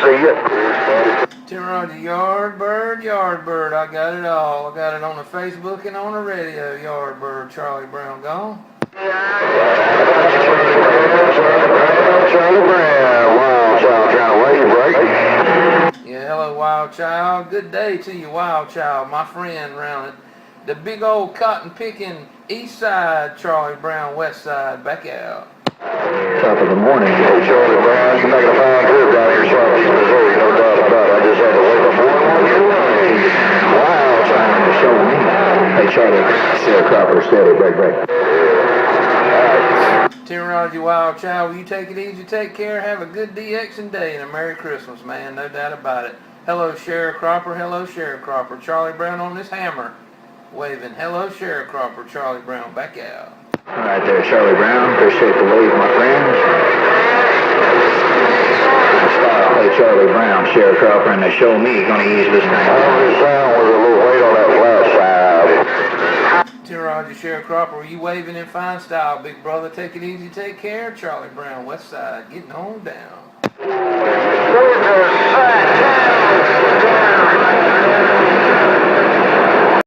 see you. Tim Roger, Yardbird, I got it all. I got it on the Facebook and on the radio. Yardbird, Charlie Brown gone. Charlie Brown, Wild Child trying to wave, right? Yeah, hello, Wild Child. Good day to you, Wild Child, my friend around it. The big old cotton picking east side, Charlie Brown, west side, back out. Top of the morning. Hey, Charlie Brown, you're making a fine curve down here in Southeast Missouri, no doubt about it. I just had to wake up one morning. Wow, trying to show me. Hey, Charlie, ShareCropper, steady, break. Tim Roger, Wild Child, will you take it easy, take care, have a good DXing day, and a Merry Christmas, man, no doubt about it. Hello, ShareCropper, Charlie Brown on this hammer, waving. Hello, ShareCropper, Charlie Brown, back out. All right there, Charlie Brown. Appreciate the wave, my friend. Style, hey, Charlie Brown, ShareCropper, and they show me going to ease this thing. This sound was a little weight on that flat side. Tim Roger, ShareCropper, are you waving in fine style, big brother? Take it easy, take care. Charlie Brown, west side, getting on down.